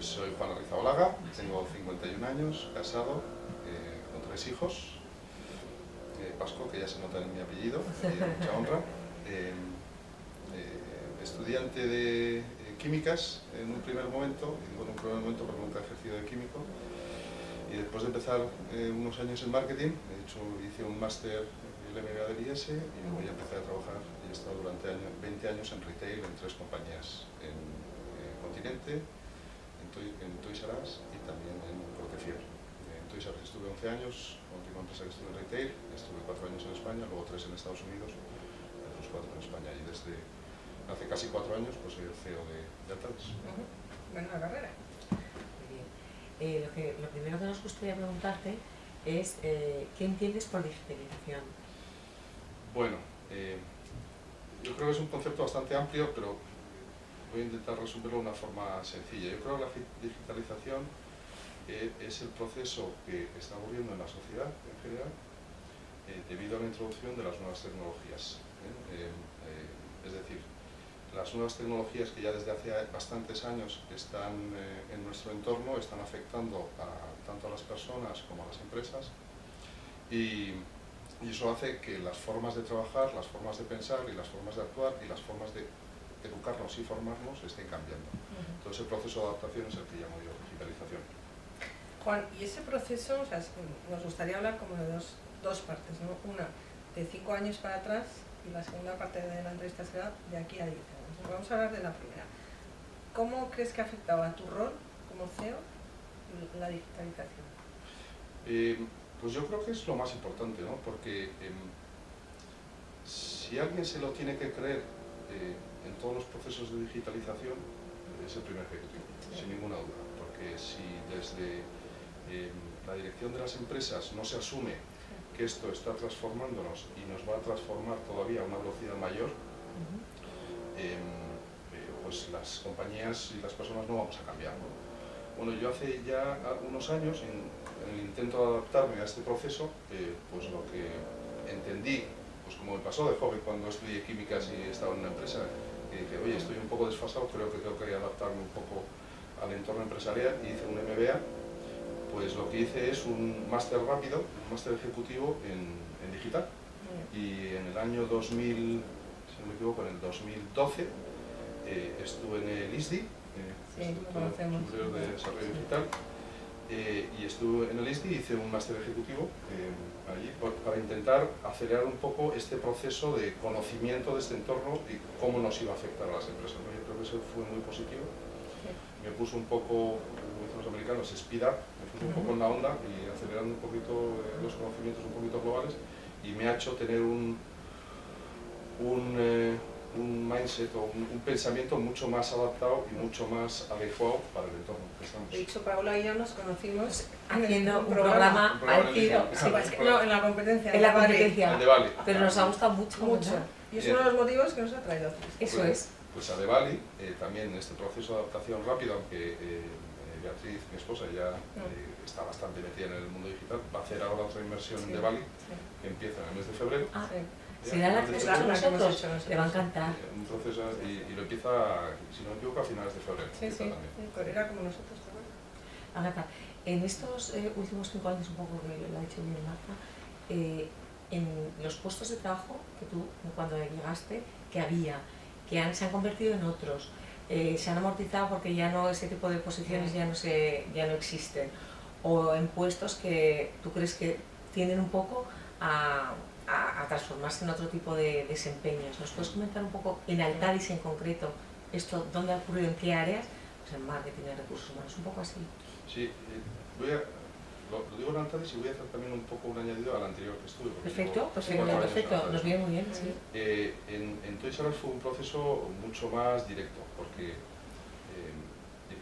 Pues soy Juan Arrizabalaga, tengo 51 años, casado, con 3 hijos, Pasco, que ya se nota en mi apellido, mucha honra, estudiante de químicas en un primer momento, y digo en un primer momento porque nunca he ejercido de químico, y después de empezar unos años en marketing, hice un máster en el MBA del IES y luego ya empecé a trabajar y he estado durante 20 años en retail en 3 compañías, en Continente, en Toys R Us y también en Cortefiel. En Toys R Us estuve 11 años, la última empresa que estuve en retail, estuve 4 años en España, luego 3 en Estados Unidos, otros 4 en España, y desde hace casi 4 años pues soy el CEO de Altadis. Buena carrera. Muy bien. Lo primero que nos gustaría preguntarte es ¿qué entiendes por digitalización? Bueno, yo creo que es un concepto bastante amplio, pero voy a intentar resumirlo de una forma sencilla. Yo creo que la digitalización es el proceso que está ocurriendo en la sociedad en general debido a la introducción de las nuevas tecnologías. Es decir, las nuevas tecnologías que ya desde hace bastantes años están en nuestro entorno están afectando tanto a las personas como a las empresas y eso hace que las formas de trabajar, las formas de pensar y las formas de actuar y las formas de educarnos y formarnos estén cambiando. Entonces el proceso de adaptación es el que llamo yo digitalización. Juan, y ese proceso, o sea, nos gustaría hablar como de dos partes, ¿no? Una de 5 años para atrás y la segunda parte de la entrevista será de aquí a 10 años. Vamos a hablar de la primera. ¿Cómo crees que ha afectado a tu rol como CEO la digitalización? Pues yo creo que es lo más importante, ¿no? Porque si alguien se lo tiene que creer en todos los procesos de digitalización, es el primer ejecutivo, sin ninguna duda. Porque si desde la dirección de las empresas no se asume que esto está transformándonos y nos va a transformar todavía a una velocidad mayor, pues las compañías y las personas no vamos a cambiar, ¿no? Bueno, yo hace ya unos años, en el intento de adaptarme a este proceso, pues lo que entendí, pues como me pasó de joven cuando estudié químicas y estaba en una empresa, que dije, oye, estoy un poco desfasado, creo que tengo que adaptarme un poco al entorno empresarial, y hice un MBA. Pues lo que hice es un máster rápido, un máster ejecutivo en digital. Y en el año 2000, si no me equivoco, en el 2012, estuve en el ISDI, Instituto Superior de Desarrollo Digital, y estuve en el ISDI y hice un máster ejecutivo allí para intentar acelerar un poco este proceso de conocimiento de este entorno y cómo nos iba a afectar a las empresas, ¿no? Yo creo que eso fue muy positivo. Me puso un poco, como dicen los americanos, speed up, me puse un poco en la onda y acelerando un poquito los conocimientos un poquito globales, y me ha hecho tener un mindset o un pensamiento mucho más adaptado y mucho más adecuado para el entorno que estamos. De hecho, Paola y yo nos conocimos haciendo un programa parecido. Sí, no, en la competencia. En la competencia. El de Bali. Pero nos ha gustado mucho. Mucho. Y es uno de los motivos que nos ha traído aquí. Eso es. Pues a de Bali, también en este proceso de adaptación rápido, aunque Beatriz, mi esposa, ya está bastante metida en el mundo digital, va a hacer ahora otra inversión en de Bali, que empieza en el mes de febrero. ¿Será la que hemos hecho nosotros? Le va a encantar. Un proceso, y lo empieza, si no me equivoco, a finales de febrero. Sí, era como nosotros también. Agatha, en estos últimos 5 años, un poco que lo ha dicho bien Marta, en los puestos de trabajo que tú, cuando llegaste, que había, se han convertido en otros, se han amortizado porque ya no, ese tipo de posiciones ya no existen, o en puestos que tú crees que tienden un poco a transformarse en otro tipo de desempeños. ¿Nos puedes comentar un poco en Altadis en concreto esto, dónde ha ocurrido, en qué áreas? Pues en marketing, en recursos humanos, un poco así. Sí, lo digo en Altadis y voy a hacer también un poco un añadido al anterior que estuve. Perfecto, nos viene muy bien. Sí. En Toys R Us fue un proceso mucho más directo, porque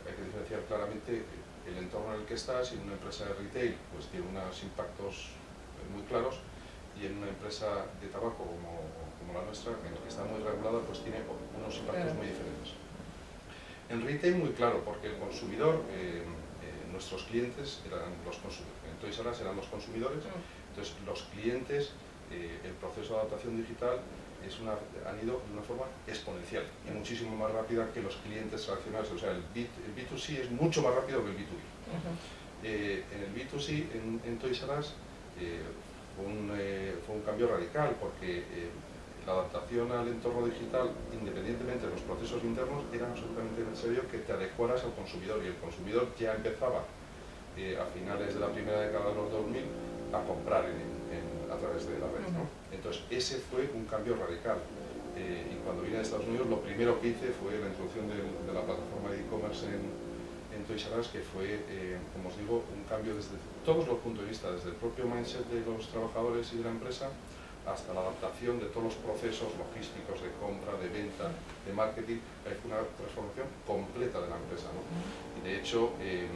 hay que diferenciar claramente el entorno en el que estás. Y en una empresa de retail pues tiene unos impactos muy claros, y en una empresa de tabaco como la nuestra, en la que está muy regulada, pues tiene unos impactos muy diferentes. En retail muy claro, porque el consumidor, nuestros clientes eran los consumidores, en Toys R Us eran los consumidores, entonces los clientes, el proceso de adaptación digital han ido de una forma exponencial y muchísimo más rápida que los clientes tradicionales. O sea, el B2C es mucho más rápido que el B2B. En el B2C, en Toys R Us, fue un cambio radical porque la adaptación al entorno digital, independientemente de los procesos internos, era absolutamente necesario que te adecuaras al consumidor, y el consumidor ya empezaba a finales de la primera década de los 2000 a comprar a través de la red, ¿no? Entonces ese fue un cambio radical, y cuando vine a Estados Unidos lo primero que hice fue la introducción de la plataforma de e-commerce en Toys R Us, que fue, como os digo, un cambio desde todos los puntos de vista, desde el propio mindset de los trabajadores y de la empresa hasta la adaptación de todos los procesos logísticos de compra, de venta, de marketing. Fue una transformación completa de la empresa, ¿no? Y de hecho, en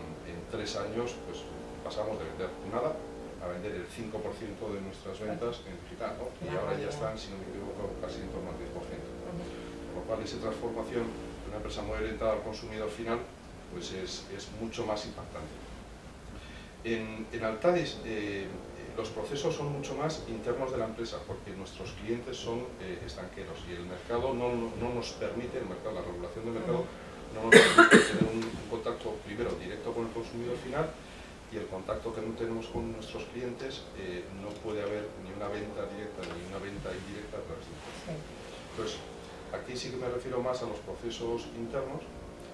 3 años pues, pasamos de vender nada a vender el 5% de nuestras ventas en digital, ¿no? Y ahora ya están, si no me equivoco, casi en torno al 10%. Por lo cual, esa transformación de una empresa muy orientada al consumidor final pues es mucho más impactante. En Altadis, los procesos son mucho más internos de la empresa, porque nuestros clientes son estanqueros y el mercado no nos permite, la regulación del mercado no nos permite tener un contacto primero directo con el consumidor final, y el contacto que no tenemos con nuestros clientes no puede haber ni una venta directa ni una venta indirecta a través de internet. Entonces, aquí sí que me refiero más a los procesos internos,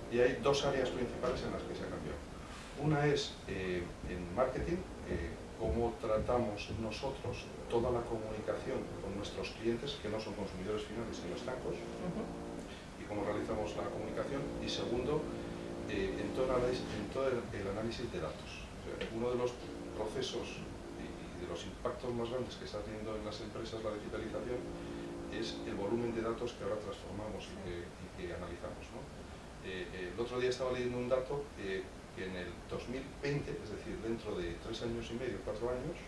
y hay 2 áreas principales en las que se ha cambiado. Una es en marketing, cómo tratamos nosotros toda la comunicación con nuestros clientes, que no son consumidores finales sino estancos, y cómo realizamos la comunicación. Y segundo, en todo el análisis de datos. O sea, uno de los procesos y de los impactos más grandes que está teniendo en las empresas la digitalización es el volumen de datos que ahora transformamos y que analizamos, ¿no? El otro día estaba leyendo un dato que en el 2020, es decir, dentro de 3 años y medio, 4 años,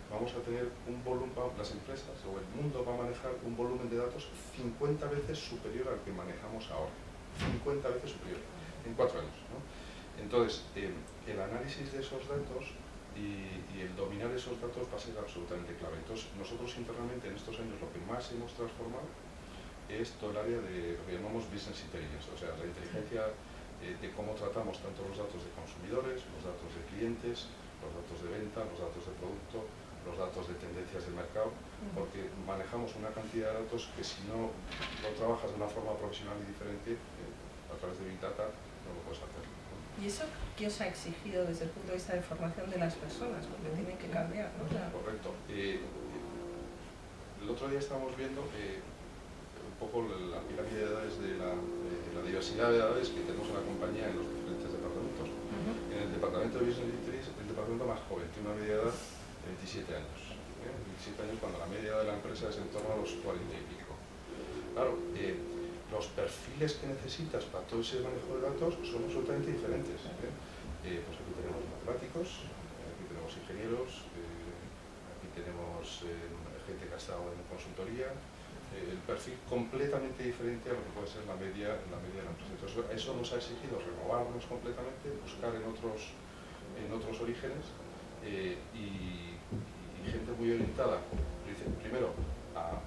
vamos a tener un volumen, las empresas o el mundo va a manejar un volumen de datos 50 veces superior al que manejamos ahora. 50 veces superior, en 4 años, ¿no? Entonces, el análisis de esos datos y el dominar esos datos va a ser absolutamente clave. Entonces, nosotros internamente en estos años lo que más hemos transformado es todo el área de lo que llamamos business intelligence, o sea, la inteligencia de cómo tratamos tanto los datos de consumidores, los datos de clientes, los datos de venta, los datos de producto, los datos de tendencias del mercado, porque manejamos una cantidad de datos que si no trabajas de una forma profesional y diferente, a través de Big Data, no lo puedes hacer, ¿no? ¿Y eso qué os ha exigido desde el punto de vista de formación de las personas? Porque tienen que cambiar, ¿no? Correcto. El otro día estábamos viendo un poco la pirámide de edades de la diversidad de edades que tenemos en la compañía en los diferentes departamentos. En el departamento de Business Intelligence, el departamento más joven, tiene una media edad de 27 años. 27 años cuando la media de la empresa es en torno a los 40 y pico. Claro, los perfiles que necesitas para todo ese manejo de datos son absolutamente diferentes. Pues aquí tenemos matemáticos, aquí tenemos ingenieros, aquí tenemos gente que ha estado en consultoría, el perfil completamente diferente a lo que puede ser la media de la empresa. Entonces, eso nos ha exigido renovarnos completamente, buscar en otros orígenes, y gente muy orientada, primero, a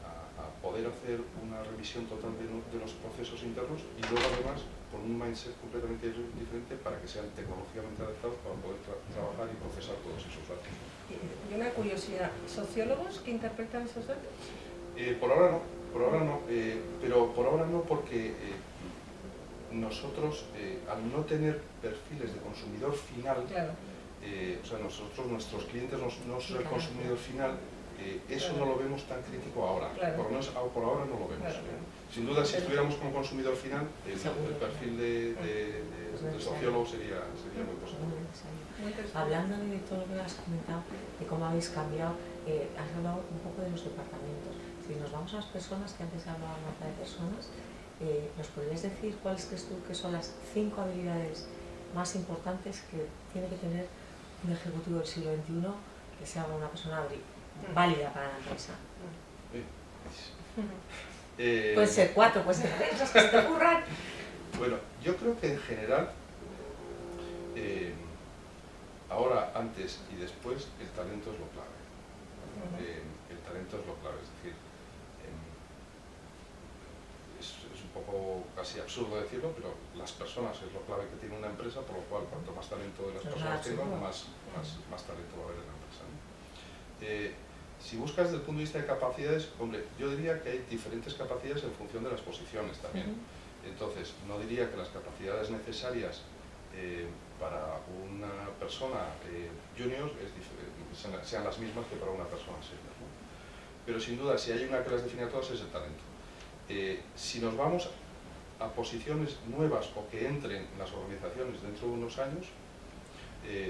poder hacer una revisión total de los procesos internos, y luego además con un mindset completamente diferente para que sean tecnológicamente adaptados para poder trabajar y procesar todos esos datos. Y una curiosidad, ¿sociólogos que interpretan esos datos? Por ahora no, pero por ahora no porque nosotros, al no tener perfiles de consumidor final, claro. O sea, nuestros clientes no son el consumidor final, eso no lo vemos tan crítico ahora, por lo menos por ahora no lo vemos. Sin duda, si estuviéramos como consumidor final, el perfil de sociólogo sería muy positivo. Hablando de todo lo que has comentado, de cómo habéis cambiado, has hablado un poco de los departamentos. Si nos vamos a las personas, que antes hablaba Marta de personas, ¿nos podrías decir cuáles crees tú que son las 5 habilidades más importantes que tiene que tener un ejecutivo del siglo XXI que sea una persona válida para la empresa? Puede ser 4, puede ser 3, las que se te ocurran. Bueno, yo creo que en general, ahora, antes y después, el talento es lo clave. El talento es lo clave, es decir, es un poco casi absurdo decirlo, pero las personas es lo clave que tiene una empresa, por lo cual cuanto más talento de las personas tengan, más talento va a haber en la empresa, ¿no? Si buscas desde el punto de vista de capacidades, hombre, yo diría que hay diferentes capacidades en función de las posiciones también. Entonces, no diría que las capacidades necesarias para una persona junior sean las mismas que para una persona senior, ¿no? Pero sin duda, si hay una que las define a todas, es el talento. Si nos vamos a posiciones nuevas o que entren en las organizaciones dentro de unos años,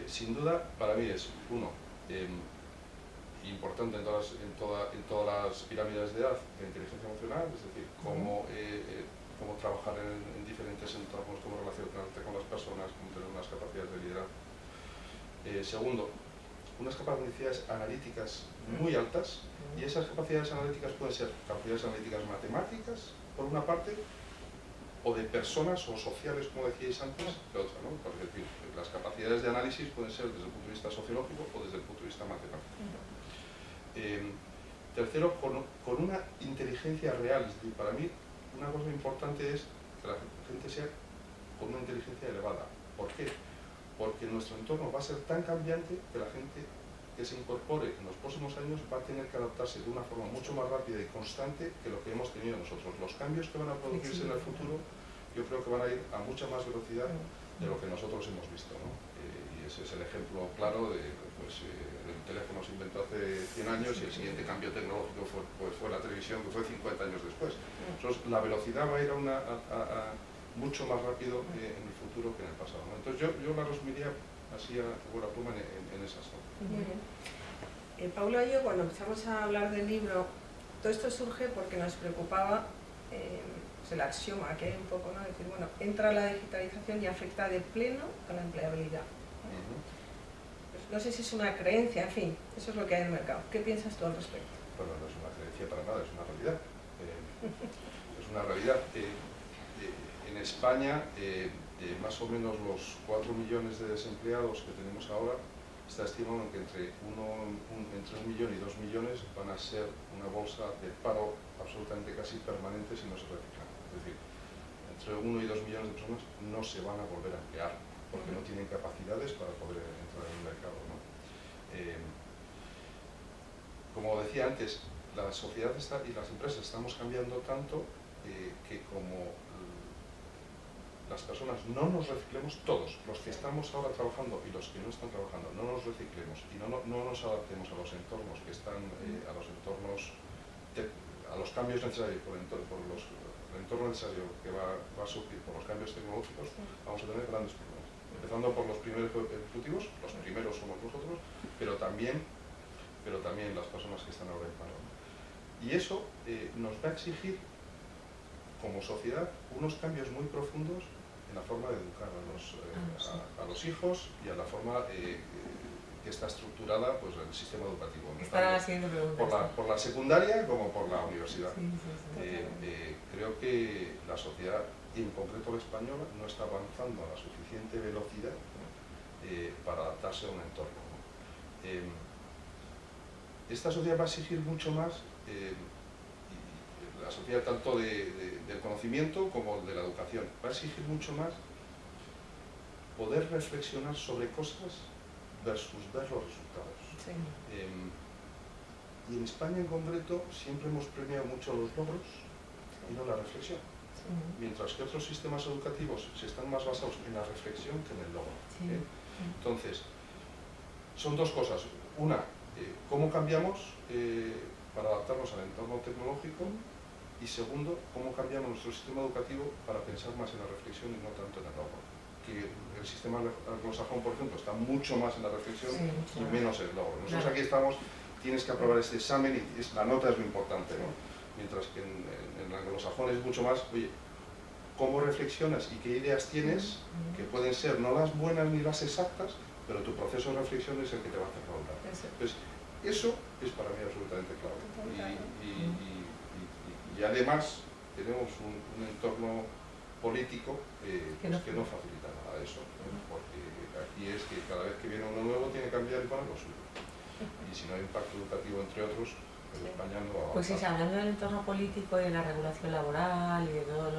sin duda, para mí es, uno, importante en todas las pirámides de edad, la inteligencia emocional, es decir, cómo trabajar en diferentes entornos, cómo relacionarte con las personas, cómo tener unas capacidades de liderazgo. Segundo, unas capacidades analíticas muy altas, y esas capacidades analíticas pueden ser capacidades analíticas matemáticas, por una parte, o de personas o sociales, como decíais antes, de otra, ¿no? Por decir, las capacidades de análisis pueden ser desde el punto de vista sociológico o desde el punto de vista matemático. Tercero, con una inteligencia real. Es decir, para mí, una cosa importante es que la gente sea con una inteligencia elevada. ¿Por qué? Porque nuestro entorno va a ser tan cambiante que la gente que se incorpore en los próximos años va a tener que adaptarse de una forma mucho más rápida y constante que lo que hemos tenido nosotros. Los cambios que van a producirse en el futuro, yo creo que van a ir a mucha más velocidad de lo que nosotros hemos visto, ¿no? Y ese es el ejemplo claro de, pues, el teléfono se inventó hace 100 años y el siguiente cambio tecnológico fue la televisión, que fue 50 años después. Entonces, la velocidad va a ir mucho más rápido en el futuro que en el pasado, ¿no? Entonces, yo la resumiría así a buena pluma en esas, ¿no? Muy bien. Paula y yo, cuando empezamos a hablar del libro, todo esto surge porque nos preocupaba pues el axioma que hay un poco, ¿no? Decir, bueno, entra la digitalización y afecta de pleno a la empleabilidad. Pues no sé si es una creencia, en fin, eso es lo que hay en el mercado. ¿Qué piensas tú al respecto? Bueno, no es una creencia para nada, es una realidad. Es una realidad. En España, más o menos los 4 millones de desempleados que tenemos ahora, está estimado que entre 1 millón y 2 millones van a ser una bolsa de paro absolutamente casi permanente si no se reciclan. Es decir, entre 1 y 2 millones de personas no se van a volver a emplear porque no tienen capacidades para poder entrar en el mercado, ¿no? Como decía antes, la sociedad y las empresas estamos cambiando tanto que como las personas no nos reciclemos, todos, los que estamos ahora trabajando y los que no están trabajando, no nos reciclemos y no nos adaptemos a los entornos que están, a los cambios necesarios por el entorno necesario que va a surgir por los cambios tecnológicos, vamos a tener grandes problemas. Empezando por los primeros ejecutivos, los primeros somos nosotros, pero también las personas que están ahora en paro. Y eso nos va a exigir como sociedad unos cambios muy profundos en la forma de educar a los hijos y a la forma que está estructurada pues, el sistema educativo. Por la secundaria como por la universidad. Creo que la sociedad, y en concreto la española, no está avanzando a la suficiente velocidad para adaptarse a un entorno, ¿no? Esta sociedad va a exigir mucho más, la sociedad tanto del conocimiento como de la educación, va a exigir mucho más poder reflexionar sobre cosas versus ver los resultados. Sí. Y en España en concreto siempre hemos premiado mucho los logros y no la reflexión, mientras que otros sistemas educativos se están más basados en la reflexión que en el logro. Entonces, son dos cosas. Una, cómo cambiamos para adaptarnos al entorno tecnológico, y segundo, cómo cambiamos nuestro sistema educativo para pensar más en la reflexión y no tanto en el logro. Que el sistema anglosajón, por ejemplo, está mucho más en la reflexión y menos en el logro. Nosotros aquí estamos, tienes que aprobar este examen y la nota es lo importante, ¿no? Mientras que en el anglosajón es mucho más, oye, cómo reflexionas y qué ideas tienes, que pueden ser no las buenas ni las exactas, pero tu proceso de reflexión es el que te va a hacer valorar. Entonces, eso es para mí absolutamente clave. Y además tenemos un entorno político que no facilita nada eso, ¿no? Porque aquí es que cada vez que viene uno nuevo tiene que cambiar y poner lo suyo. Y si no hay impacto educativo, entre otros, pero España no va a Pues sí, avanzar. hablando del entorno político y de la regulación laboral y de todo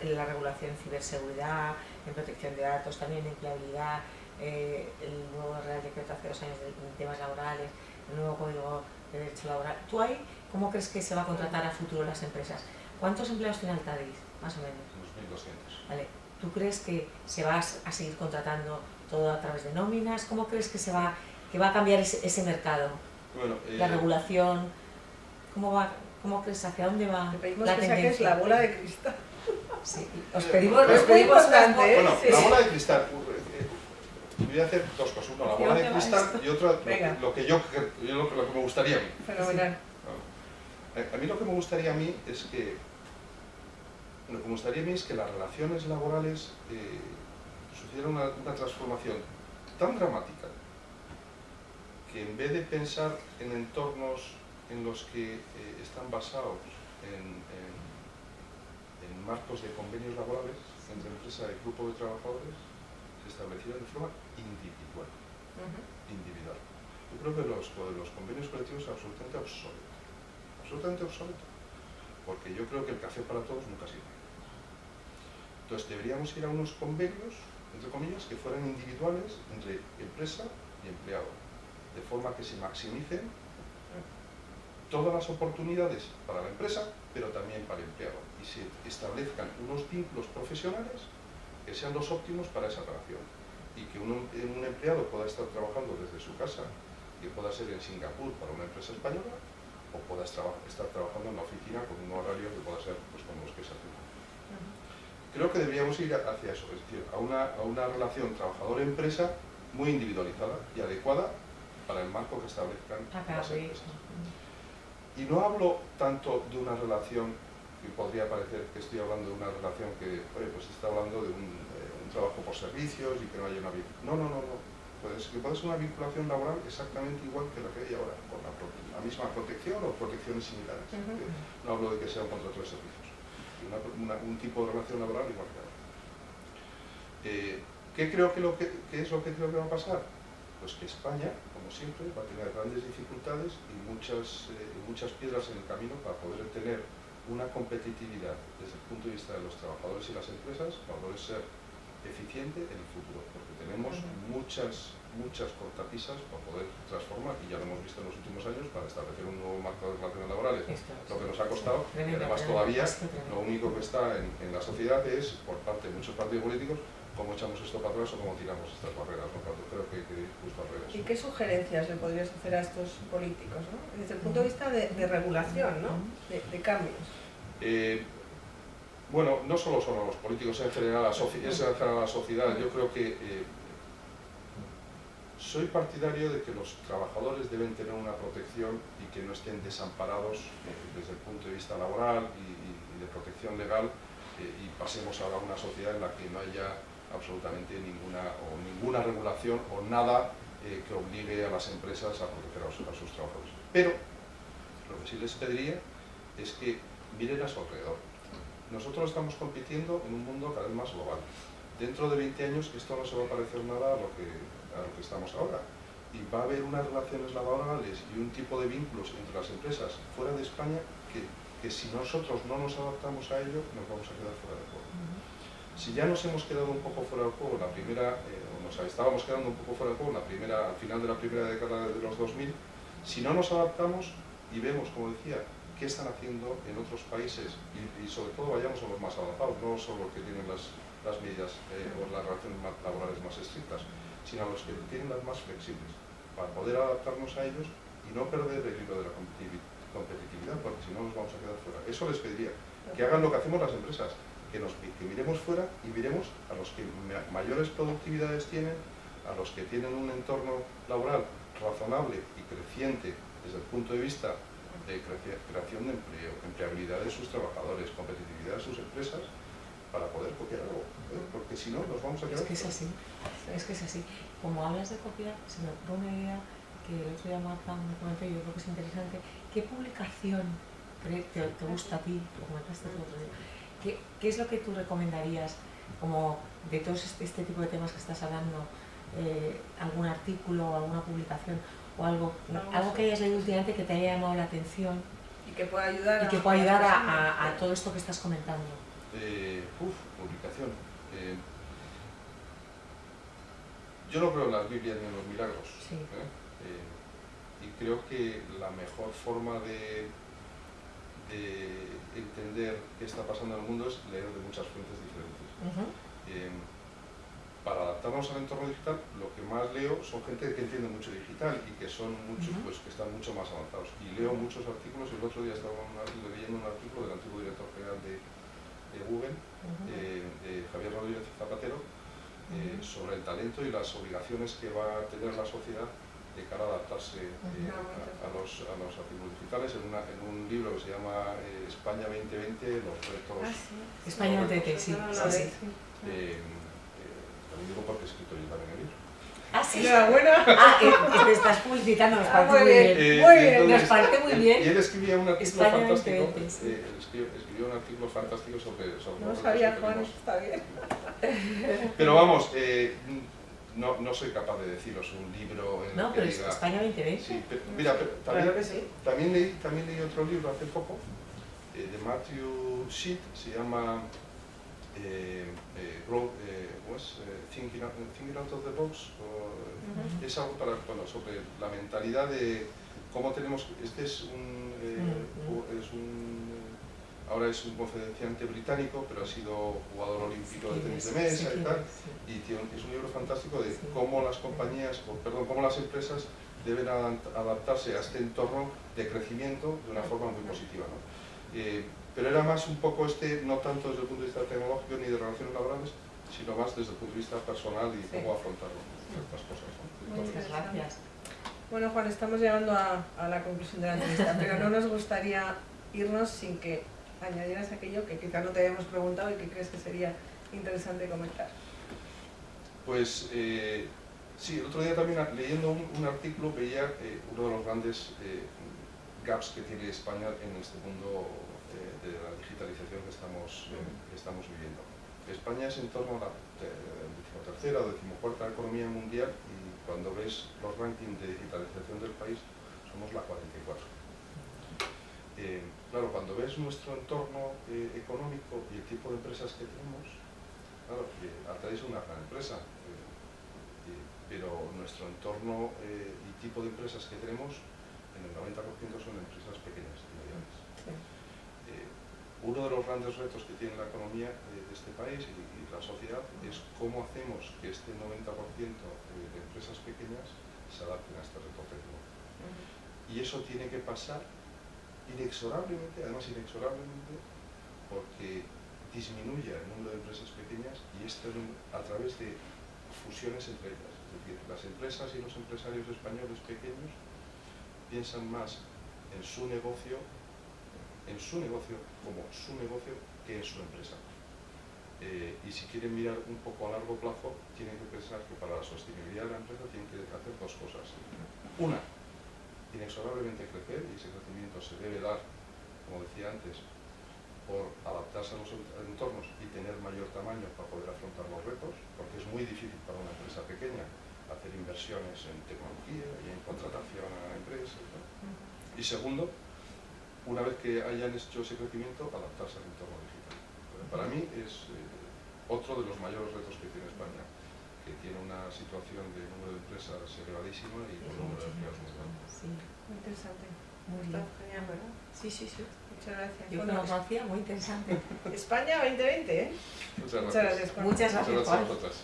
la regulación en ciberseguridad, en protección de datos, también en empleabilidad, el nuevo Real Decreto hace 2 años de temas laborales, el nuevo Código de Derecho Laboral. ¿Tú ahí cómo crees que se va a contratar a futuro las empresas? ¿Cuántos empleados tiene Altadis, más o menos? Unos 1.200. Vale. ¿Tú crees que se va a seguir contratando todo a través de nóminas? ¿Cómo crees que va a cambiar ese mercado? Bueno, La regulación, ¿cómo crees hacia dónde va Te pedimos la que tendencia? saques la bola de cristal. Sí, os pedimos Es muy importante, ¿eh? Bueno, Sí. la bola de cristal. Voy a hacer 2 cosas. Una, la ¿Hacia bola de dónde va cristal esto? y otra, Venga. lo que me gustaría a mí. Fenomenal. A mí lo que me gustaría a mí es que las relaciones laborales sufrieran una transformación tan dramática que en vez de pensar en entornos en los que están basados en marcos de convenios laborales entre empresa y grupo de trabajadores, se establecieran de forma individual. Yo creo que lo de los convenios colectivos es absolutamente obsoleto, porque yo creo que el café para todos nunca sirve. Entonces deberíamos ir a unos convenios, entre comillas, que fueran individuales entre empresa y empleado, de forma que se maximicen todas las oportunidades para la empresa, pero también para el empleado, y se establezcan unos vínculos profesionales que sean los óptimos para esa relación, y que un empleado pueda estar trabajando desde su casa, que pueda ser en Singapur para una empresa española, o pueda estar trabajando en la oficina con un horario que pueda ser pues, como los que se hacen. Creo que deberíamos ir hacia eso, es decir, a una relación trabajador-empresa muy individualizada y adecuada para el marco que establezcan las empresas. Y no hablo tanto de una relación que podría parecer que estoy hablando de una relación que, pues está hablando de un trabajo por servicios y que no haya una vinculación. No. Puede ser una vinculación laboral exactamente igual que la que hay ahora, con la misma protección o protecciones similares. No hablo de que sea un contrato de servicios. Un tipo de relación laboral igual que ahora. ¿Qué es lo que creo que va a pasar? Pues que España, como siempre, va a tener grandes dificultades y muchas piedras en el camino para poder tener una competitividad desde el punto de vista de los trabajadores y las empresas, para poder ser eficiente en el futuro, porque tenemos muchas cortapisas para poder transformar, y ya lo hemos visto en los últimos años, para establecer un nuevo marco de relaciones laborales, lo que nos ha costado, y además todavía lo único que está en la sociedad es, por parte de muchos partidos políticos, cómo echamos esto para atrás o cómo tiramos estas barreras, ¿no? Creo que justo al revés. ¿Y qué sugerencias le podrías hacer a estos políticos, ¿no? Desde el punto de vista de regulación, ¿no? De cambios. Bueno, no solo son los políticos, en general la sociedad. Yo creo que soy partidario de que los trabajadores deben tener una protección y que no estén desamparados desde el punto de vista laboral y de protección legal, y pasemos ahora a una sociedad en la que no haya absolutamente ninguna regulación o nada que obligue a las empresas a proteger a sus trabajadores. Pero lo que sí les pediría es que miren a su alrededor. Nosotros estamos compitiendo en un mundo cada vez más global. Dentro de 20 años esto no se va a parecer nada a lo que estamos ahora. Y va a haber unas relaciones laborales y un tipo de vínculos entre las empresas fuera de España que si nosotros no nos adaptamos a ello, nos vamos a quedar fuera de juego. Si ya nos hemos quedado un poco fuera del juego, estábamos quedando un poco fuera del juego al final de la primera década de los 2000, si no nos adaptamos y vemos, como decía, qué están haciendo en otros países y sobre todo vayamos a los más avanzados, no solo los que tienen las medidas o las relaciones laborales más estrictas, sino a los que tienen las más flexibles, para poder adaptarnos a ellos y no perder el hilo de la competitividad, porque si no nos vamos a quedar fuera. Eso les pediría, que hagan lo que hacemos las empresas, que miremos fuera y miremos a los que mayores productividades tienen, a los que tienen un entorno laboral razonable y creciente desde el punto de vista de creación de empleo, empleabilidad de sus trabajadores, competitividad de sus empresas, para poder copiar algo, porque si no nos vamos a quedar... Es que es así. Como hablas de copiar, se me ocurre una idea que el otro día Marta me comentó y yo creo que es interesante. ¿Qué publicación te gusta a ti? Lo comentaste el otro día. ¿Qué es lo que tú recomendarías, como de todo este tipo de temas que estás hablando, algún artículo o alguna publicación o algo que hayas leído últimamente que te haya llamado la atención y que pueda ayudar, a todo esto que estás comentando. Publicación. Yo no creo en las Biblias ni en los milagros. Sí. Y creo que la mejor forma de entender qué está pasando en el mundo es leer de muchas fuentes diferentes. Para adaptarnos al entorno digital, lo que más leo son gente que entiende mucho digital y que son muchos, pues que están mucho más avanzados. Y leo muchos artículos. El otro día estaba leyendo un artículo del antiguo director general de Google, de Javier Rodríguez Zapatero, sobre el talento y las obligaciones que va a tener la sociedad de cara a adaptarse a los artículos digitales, en un libro que se llama España 2020, los retos... España 2020, sí. También digo porque he escrito yo también el libro. Ah, sí. Enhorabuena. Te estás publicitando, nos parece muy bien. Muy bien. Nos parece muy bien. Y él escribía un artículo España fantástico. 2020, sí. Escribió un artículo fantástico sobre No los sabía, retos que Juan, tenemos. está bien. Pero vamos, no soy capaz de deciros un libro en el que pero diga... es España 2020. Sí, mira, Claro que sí. también leí otro libro hace poco, de Matthew Sheet, se llama Thinking Out of the Box. Es algo sobre la mentalidad de cómo tenemos... Este es ahora es un conferenciante británico, pero ha sido jugador olímpico de tenis de mesa y tal, y es un libro fantástico de cómo las compañías, cómo las empresas deben adaptarse a este entorno de crecimiento de una forma muy positiva, ¿no? Pero era más un poco no tanto desde el punto de vista tecnológico ni de relaciones laborales, sino más desde el punto de vista personal y cómo afrontar estas cosas, ¿no? Muchas gracias. Bueno, Juan, estamos llegando a la conclusión de la entrevista, pero no nos gustaría irnos sin que añadieras aquello que quizá no te hayamos preguntado y que crees que sería interesante comentar. Pues sí, el otro día también leyendo un artículo veía uno de los grandes gaps que tiene España en este mundo de la digitalización que estamos viviendo. España es en torno a la 13ª o 14ª economía mundial y cuando ves los rankings de digitalización del país somos la 44. Claro, cuando ves nuestro entorno económico y el tipo de empresas que tenemos, claro, Altair es una gran empresa, pero nuestro entorno y tipo de empresas que tenemos, en el 90% son empresas pequeñas y medianas. Uno de los grandes retos que tiene la economía de este país y la sociedad es cómo hacemos que este 90% de empresas pequeñas se adapten a este reto tecnológico. Y eso tiene que pasar inexorablemente, además inexorablemente, porque disminuye el número de empresas pequeñas y esto a través de fusiones entre ellas. Es decir, las empresas y los empresarios españoles pequeños piensan más en su negocio como su negocio que en su empresa. Y si quieren mirar un poco a largo plazo, tienen que pensar que para la sostenibilidad de la empresa tienen que hacer dos cosas. Una, inexorablemente crecer, y ese crecimiento se debe dar, como decía antes, por adaptarse a los entornos y tener mayor tamaño para poder afrontar los retos, porque es muy difícil para una empresa pequeña hacer inversiones en tecnología y en contratación a empresas, ¿no? Y segundo, una vez que hayan hecho ese crecimiento, adaptarse al entorno digital. Pero para mí es otro de los mayores retos que tiene España, que tiene una situación de número de empresas elevadísima y un número de empleados muy grande. Sí. Muy interesante. Muy Está bien. genial, ¿verdad? Sí. Muchas gracias. Yo Bueno, no conocía, muy interesante. España 2020, ¿eh? Muchas Muchas gracias. gracias, Juan. Muchas Muchas gracias, gracias a Juan. vosotras.